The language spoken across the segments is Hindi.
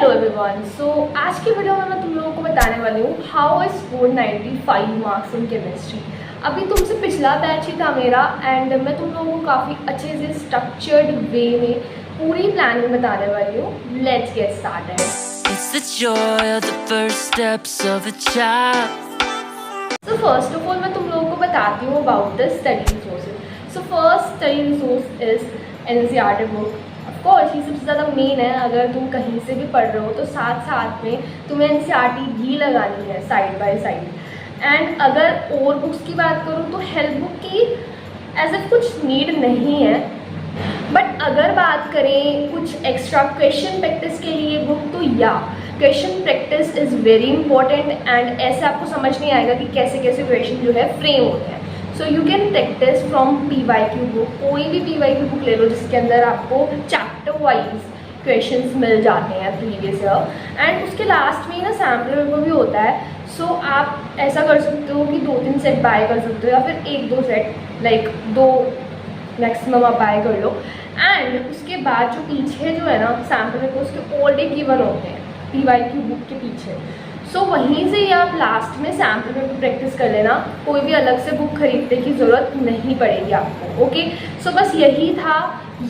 हेलो एवरीवन, आज की वीडियो में मैं तुम लोगों को बताने वाली हूँ how I scored 95 marks in chemistry. अभी तुमसे पिछला बैच ही था मेरा एंड मैं तुम लोगों को काफ़ी अच्छे से स्ट्रक्चर्ड वे में पूरी प्लानिंग बताने वाली हूँ। Let's get started. So first of all मैं तुम लोगों को बताती हूँ about the study resources. So first study resource is NCERT book. Of course ये सबसे ज़्यादा मेन है। अगर तुम कहीं से भी पढ़ रहे हो तो साथ साथ में तुम्हें NCERT भी लगानी है साइड बाय साइड। एंड अगर और बुक्स की बात करूँ तो हेल्प बुक की ऐसा कुछ नीड नहीं है, बट अगर बात करें कुछ एक्स्ट्रा क्वेश्चन प्रैक्टिस के लिए बुक, तो या question practice is very important and ऐसे आपको समझ नहीं आएगा कि कैसे कैसे क्वेश्चन जो है फ्रेम होते हैं। So you can practice from PYQ book. कोई भी PYQ बुक ले लो जिसके अंदर आपको चैप्टर वाइज क्वेश्चंस मिल जाते हैं प्रीवियस ईयर। एंड उसके लास्ट में ना सैम्पल पेपर भी होता है। सो आप ऐसा कर सकते हो कि 2-3 सेट बाय कर सकते हो या फिर 1-2 सेट, लाइक 2 मैक्सिमम आप बाय कर लो। एंड उसके बाद जो पीछे जो है ना सैम्पल पेपर उसके ऑलरेडी गिवन होते हैं PYQ बुक के पीछे। सो वहीं से ही आप लास्ट में सैम्पल पेपर प्रैक्टिस कर लेना। कोई भी अलग से बुक खरीदने की ज़रूरत नहीं पड़ेगी आपको। ओके, सो बस यही था,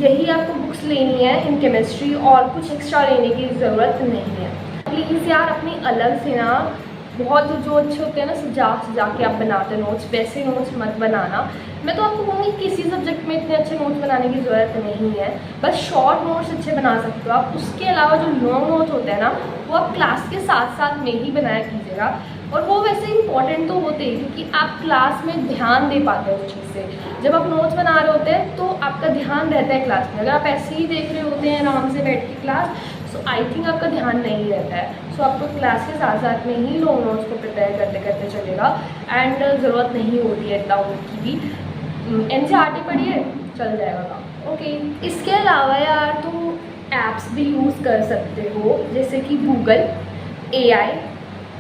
यही आपको बुक्स लेनी है इन केमिस्ट्री और कुछ एक्स्ट्रा लेने की ज़रूरत नहीं है। प्लीज़ यार अपनी अलग से ना बहुत जो अच्छे होते हैं ना सजा के आप बनाते नोट्स, वैसे नोट्स मत बनाना। मैं तो आपको कहूँगी किसी सब्जेक्ट में इतने अच्छे नोट्स बनाने की ज़रूरत नहीं है, बस शॉर्ट नोट्स अच्छे बना सकते हो आप। उसके अलावा जो लॉन्ग नोट्स होते हैं ना वो आप क्लास के साथ साथ में ही बनाया कीजिएगा। और वो वैसे इंपॉर्टेंट तो होते हैं क्योंकि आप क्लास में ध्यान दे पाते हो उस चीज़ से। जब आप नोट्स बना रहे होते हैं तो आपका ध्यान रहता है क्लास में। अगर आप ऐसे ही देख रहे होते हैं आराम से बैठ के क्लास, सो आई थिंक आपका ध्यान नहीं रहता है। सो आपको क्लास के साथ साथ में ही लॉन्ग नोट्स को प्रिपेयर करते करते चलेगा एंड ज़रूरत नहीं होती है इतना की भी। NCERT पढ़िए, चल जाएगा काम। ओके, इसके अलावा यार तुम ऐप्स भी यूज़ कर सकते हो जैसे कि Google, AI,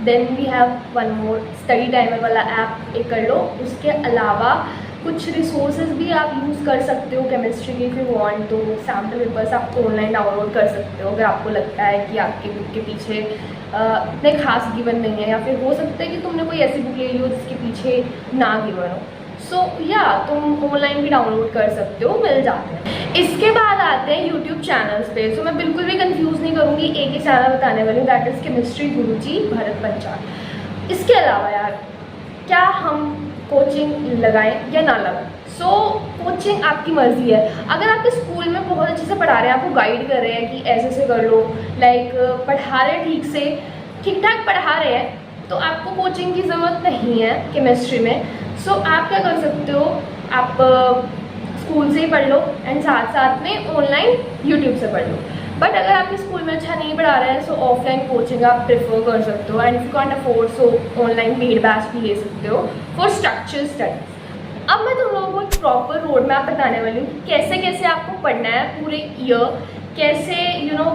then we have one more study timer वाला ऐप एक कर लो। उसके अलावा कुछ रिसोर्सेज भी आप यूज़ कर सकते हो केमिस्ट्री के। इफ़ यू वांट तो सैम्पल पेपर्स आप ऑनलाइन डाउनलोड कर सकते हो अगर आपको लगता है कि आपके बुक के पीछे इतने खास गिवन नहीं है, या फिर हो सकता है कि तुमने कोई ऐसी बुक ले ली हो जिसके पीछे ना गिवन हो। सो या तुम ऑनलाइन भी डाउनलोड कर सकते हो, मिल जाते हैं। इसके बाद आते हैं यूट्यूब चैनल्स पे। सो मैं बिल्कुल भी कंफ्यूज नहीं करूँगी, एक ही चैनल बताने वाली हूँ, दैट इज़ केमिस्ट्री गुरुजी भरत पंचाल। इसके अलावा यार क्या हम कोचिंग लगाएं या ना लगाएं? सो कोचिंग आपकी मर्जी है। अगर आपके स्कूल में बहुत अच्छे से पढ़ा रहे हैं, आपको गाइड कर रहे हैं कि ऐसे से कर लो, लाइक पढ़ा रहे हैं ठीक से, ठीक ठाक पढ़ा रहे हैं, तो आपको कोचिंग की ज़रूरत नहीं है केमिस्ट्री में। सो आप क्या कर सकते हो, आप स्कूल से ही पढ़ लो एंड साथ साथ में ऑनलाइन यूट्यूब से पढ़ लो। बट अगर आपके स्कूल में अच्छा नहीं पढ़ा रहा है सो ऑफलाइन कोचिंग आप प्रेफर कर सकते हो। And if you can't afford so online paid batch भी ले सकते हो फॉर स्ट्रक्चर स्टडीज। अब मैं तुम लोगों को एक प्रॉपर रोड मैप बताने वाली हूँ कि कैसे कैसे आपको पढ़ना है पूरे ईयर, कैसे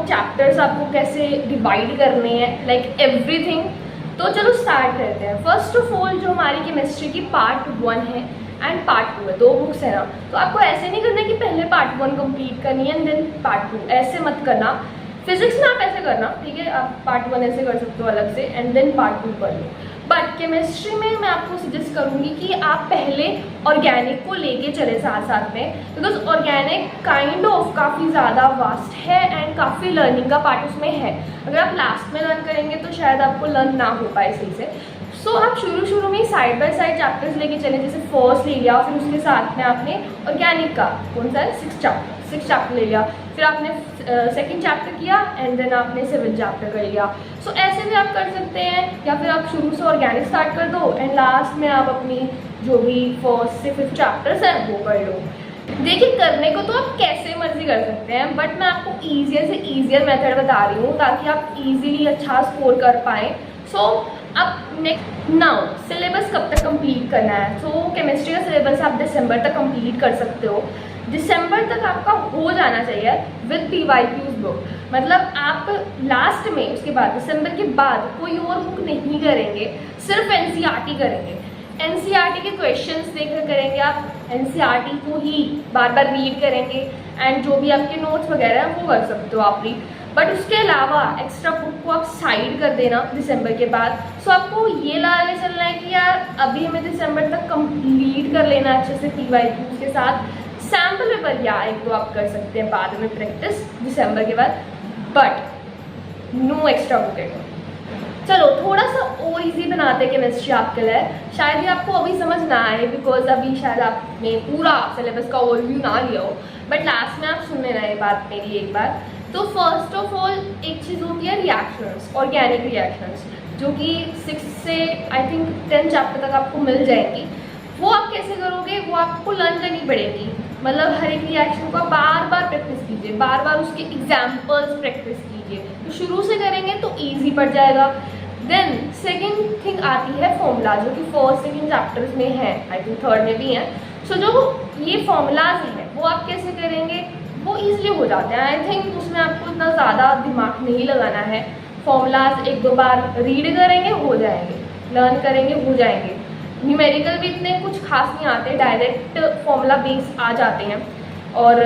चैप्टर्स आपको कैसे डिवाइड करने हैं, लाइक एवरीथिंग। तो चलो स्टार्ट करते हैं। फर्स्ट ऑफ ऑल जो हमारी केमिस्ट्री की पार्ट 1 है एंड पार्ट 2 है, 2 बुक्स है ना, तो आपको ऐसे नहीं करना कि पहले पार्ट 1 कंप्लीट करनी है एंड देन पार्ट 2, ऐसे मत करना। फिजिक्स में आप ऐसे करना, ठीक है, आप पार्ट 1 ऐसे कर सकते हो अलग से एंड देन पार्ट 2 कर लो। बट केमिस्ट्री में मैं आपको सजेस्ट करूँगी कि आप पहले ऑर्गेनिक को लेके चले साथ साथ में, बिकॉज ऑर्गेनिक काइंड ऑफ काफ़ी ज़्यादा वास्ट है एंड काफ़ी लर्निंग का पार्ट उसमें है। अगर आप लास्ट में लर्न करेंगे तो शायद आपको लर्न ना हो पाए सही से। सो आप शुरू में साइड बाय साइड चैप्टर्स लेके चले, जैसे फर्स्ट ले लिया, फिर उसके साथ में आपने ऑर्गेनिक का कौन सा है 6 चैप्टर ले लिया, फिर आपने सेकंड चैप्टर किया एंड देन आपने 7 चैप्टर कर लिया। सो ऐसे भी आप कर सकते हैं, या फिर आप शुरू से ऑर्गेनिक स्टार्ट कर दो एंड लास्ट में आप अपनी जो भी 1st से 5th चैप्टर्स हैं वो कर लो। देखिए करने को तो आप कैसे मर्जी कर सकते हैं, बट मैं आपको ईजियर से ईजियर मेथड बता रही हूँ ताकि आप इजीली अच्छा स्कोर कर पाएँ। सो अब नेक्स्ट नाउ सिलेबस कब तक कंप्लीट करना है? सो केमिस्ट्री का सिलेबस आप दिसंबर तक कंप्लीट कर सकते हो। दिसंबर तक आपका हो जाना चाहिए विद PYQs बुक। मतलब आप लास्ट में उसके बाद दिसंबर के बाद कोई और बुक नहीं करेंगे, सिर्फ NCERT करेंगे। NCERT के क्वेश्चंस देखकर करेंगे आप, NCERT को ही बार बार रीड करेंगे एंड जो भी आपके नोट्स वगैरह हैं वो कर सकते हो आप रीड। बट उसके अलावा एक्स्ट्रा बुक को आप साइड कर देना दिसंबर के बाद। सो आपको ये लाने चलना है कि यार अभी हमें दिसंबर तक कंप्लीट कर लेना अच्छे से PYQs के साथ। सैम्पल पेपर या एक दो आप कर सकते हैं बाद में प्रैक्टिस दिसंबर के बाद, बट नो एक्स्ट्रा बुक। चलो थोड़ा सा और इजी बनाते हैं केमिस्ट्री आपके लिए। शायद ये आपको अभी समझ ना आए बिकॉज अभी शायद आपने पूरा सिलेबस का ओवरव्यू ना लिया हो, बट लास्ट में आप सुन लेना ये बात मेरी एक बार। तो फर्स्ट ऑफ ऑल एक चीज़ होती है रिएक्शंस, ऑर्गेनिक रिएक्शंस, जो कि 6 से आई थिंक 10 चैप्टर तक आपको मिल जाएंगी। वो आप कैसे करोगे, वो आपको लर्न करनी पड़ेगी। मतलब हर एक रिएक्शन को आप बार बार प्रैक्टिस कीजिए, बार बार उसके एग्जाम्पल्स प्रैक्टिस कीजिए। तो शुरू से करेंगे तो ईजी पड़ जाएगा। देन सेकेंड थिंग आती है फॉर्मूला, जो कि फर्स्ट सेकेंड चैप्टर्स में है, आई थिंक थर्ड में भी है। सो जो ये फॉर्मूलाज हैं वो आप कैसे करेंगे, वो ईजिली हो जाते हैं। आई थिंक उसमें आपको इतना ज़्यादा दिमाग नहीं लगाना है। फॉर्मूलाज एक दो बार रीड करेंगे हो जाएंगे, लर्न करेंगे हो जाएंगे। न्यूमेरिकल भी इतने कुछ खास नहीं आते, डायरेक्ट फॉर्मूला बेस आ जाते हैं। और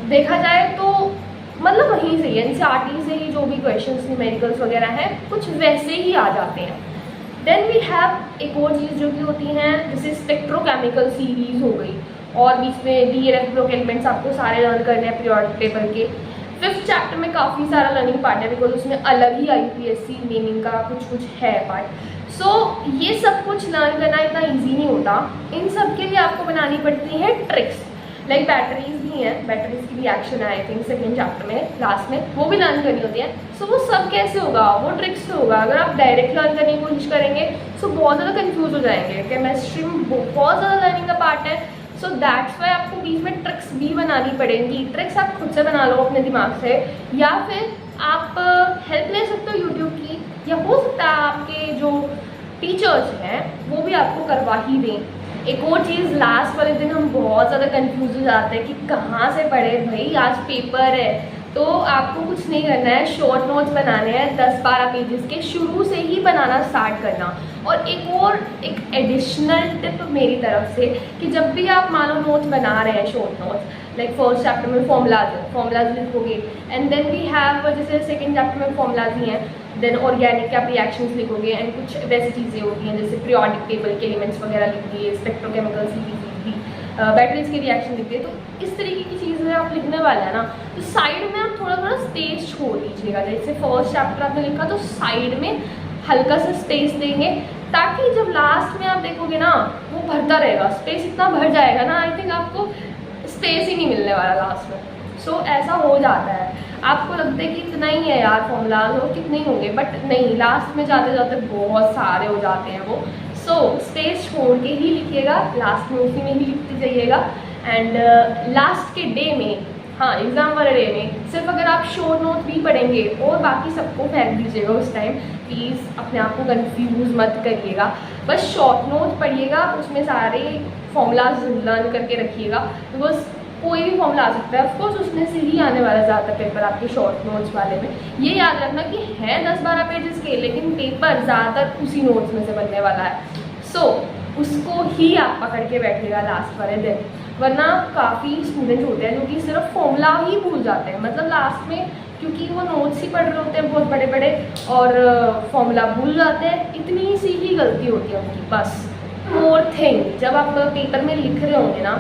देखा जाए तो मतलब वहीं से ही NCERT से ही जो भी क्वेश्चंस न्यूमेरिकल्स वगैरह हैं कुछ वैसे ही आ जाते हैं। देन वी हैव एक और चीज़ जो कि होती हैं जैसे स्पेक्ट्रोकेमिकल सीरीज हो गई, और बीच में DRF ग्रुप एलिमेंट्स आपको सारे लर्न करने हैं पीरियोडिक टेबल के। 5th चैप्टर में काफ़ी सारा लर्निंग पार्ट है बिकॉज उसमें अलग ही IUPAC नेमिंग का कुछ है पार्ट। सो ये सब कुछ लर्न करना इतना ईजी नहीं होता। इन सब के लिए आपको बनानी पड़ती है ट्रिक्स। लाइक बैटरीज भी हैं, बैटरीज की रिएक्शन है आई थिंक सेकेंड चैप्टर में लास्ट में, वो भी लर्न करनी होती है। सो वो सब कैसे होगा, वो ट्रिक्स से होगा। अगर आप डायरेक्ट लर्न करने की कोशिश करेंगे सो बहुत ज़्यादा कंफ्यूज हो जाएंगे। केमिस्ट्री में बहुत ज़्यादा लर्निंग का पार्ट है। सो दैट्स वाई आपको बीच में ट्रिक्स भी बनानी पड़ेंगी। ट्रिक्स आप खुद से बना लो अपने दिमाग से, या फिर आप हेल्प ले सकते हो यूट्यूब की, या हो सकता है आपके जो टीचर्स हैं वो भी आपको करवा ही दें। एक और चीज़, लास्ट वाले दिन हम बहुत ज़्यादा कंफ्यूज हो जाते हैं कि कहाँ से पढ़े भाई, आज पेपर है। तो आपको कुछ नहीं करना है, शॉर्ट नोट्स बनाने हैं 10-12 पेजेस के, शुरू से ही बनाना स्टार्ट करना। और एक एडिशनल टिप मेरी तरफ से कि जब भी आप मान लो नोट्स बना रहे हैं short notes, like first chapter में फॉर्मूलाज लिखोगे, एंड देन वी हैव जैसे सेकेंड चैप्टर में फॉर्मूलाज ही हैं, देन ऑर्गेनिक के आप रिएक्शंस लिखोगे, एंड कुछ वैसी चीज़ें होती हैं जैसे पीरियोडिक टेबल के एलिमेंट्स वगैरह लिख दिए, स्पेक्ट्रोकेमिकल सीरीज लिख दी, बैटरीज के रिएक्शन लिख दिए। तो इस तरीके की चीज़ें आप लिखने वाले हैं ना, तो साइड में आप थोड़ा थोड़ा स्पेस छोड़ दीजिएगा। जैसे फर्स्ट चैप्टर आपने लिखा तो साइड में हल्का सा स्पेस देंगे, ताकि जब लास्ट में आप देखोगे ना वो भरता रहेगा, स्पेस इतना भर जाएगा ना, आई थिंक आपको स्पेस ही नहीं मिलने वाला लास्ट में। सो ऐसा हो जाता है, आपको लगता है कि इतना ही है यार फॉर्मूलाज और कितने ही होंगे, बट नहीं, लास्ट में जाते जाते बहुत सारे हो जाते हैं वो। सो स्पेस छोड़ के ही लिखिएगा, लास्ट में उसी में ही लिखते जाइएगा। एंड लास्ट के डे में, हाँ एग्ज़ाम वाले डे में, सिर्फ अगर आप शॉर्ट नोट भी पढ़ेंगे और बाकी सबको फेंक दीजिएगा उस टाइम। प्लीज़ अपने आप को कंफ्यूज मत करिएगा, बस शॉर्ट नोट पढ़िएगा, उसमें सारे फॉर्मूलाज लर्न करके रखिएगा। बिकॉज कोई भी फॉर्मूला आ सकता है, ऑफकोर्स उसमें से ही आने वाला ज़्यादातर पेपर आपके शॉर्ट नोट्स वाले में। ये याद रखना कि है 10-12 पेजेस के, लेकिन पेपर ज़्यादातर उसी नोट्स में से बनने वाला है। सो उसको ही आप पकड़ के बैठिएगा लास्ट वाले दिन, वरना काफ़ी स्टूडेंट्स होते हैं जो कि सिर्फ फॉर्मूला ही भूल जाते हैं। मतलब लास्ट में क्योंकि वो नोट्स ही पढ़ रहे होते हैं बहुत बड़े बड़े, और फॉर्मूला भूल जाते हैं, इतनी सी ही गलती होती है उनकी बस। मोर थिंग, जब आप पेपर में लिख रहे होंगे ना,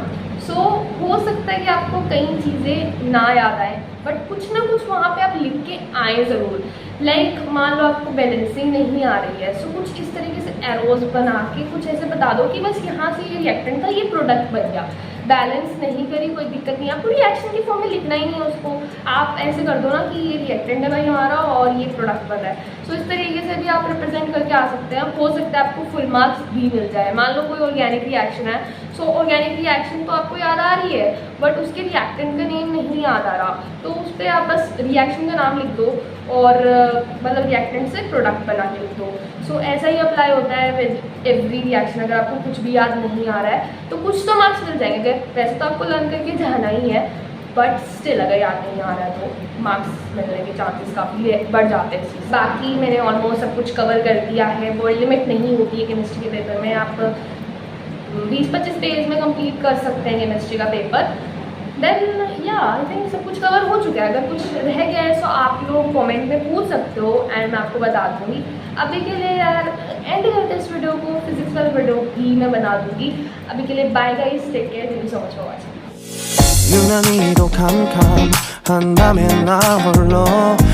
सो हो सकता है कि आपको कई चीज़ें ना याद आए, बट कुछ ना कुछ वहाँ पे आप लिख के आए ज़रूर। लाइक मान लो आपको बैलेंसिंग नहीं आ रही है, सो कुछ इस तरीके से एरोज बना के कुछ ऐसे बता दो कि बस यहाँ से ये रिएक्टेंट था, ये प्रोडक्ट बन गया। बैलेंस नहीं करी कोई दिक्कत नहीं, आपको रिएक्शन की फॉर्म में लिखना ही नहीं है उसको, आप ऐसे कर दो ना कि ये रिएक्टेंट है भाई हमारा और ये प्रोडक्ट बन रहा है। सो इस तरीके से भी आप रिप्रेजेंट करके आ सकते हैं। हो सकता है आपको फुल मार्क्स भी मिल जाए। मान लो कोई ऑर्गेनिक रिएक्शन है, सो ऑर्गेनिक रिएक्शन तो आपको याद आ रही है, बट उसके रिएक्टेंट का नेम नहीं याद आ रहा, तो उस पर आप बस रिएक्शन का नाम लिख दो और मतलब रिएक्टेंट से प्रोडक्ट बना के लिख दो। सो ऐसा ही अप्लाई होता है विद एवरी रिएक्शन। अगर आपको कुछ भी याद नहीं आ रहा है तो कुछ तो मार्क्स मिल जाएंगे। वैसे तो आपको लर्न करके जाना ही है, बट स्टिल अगर याद नहीं आ रहा है तो मार्क्स मिलने के चांसेस काफ़ी बढ़ जाते हैं। बाकी मैंने ऑलमोस्ट सब कुछ कवर कर दिया है। वर्ड लिमिट नहीं होती है केमिस्ट्री के पेपर में, आप 20-25 पेज में कंप्लीट कर सकते हैं केमिस्ट्री का पेपर। देन या आई थिंक सब कुछ कवर हो चुका है। अगर कुछ रह गया है तो आप लोग कमेंट में पूछ सकते हो एंड मैं आपको बता दूँगी। अभी के लिए यार एंड करते इस वीडियो को, फिजिक्स वाला वीडियो भी मैं बना दूँगी। अभी के लिए bye guys, take care, thank you so much for watching. 유난히도 캄캄한 밤에 나 홀로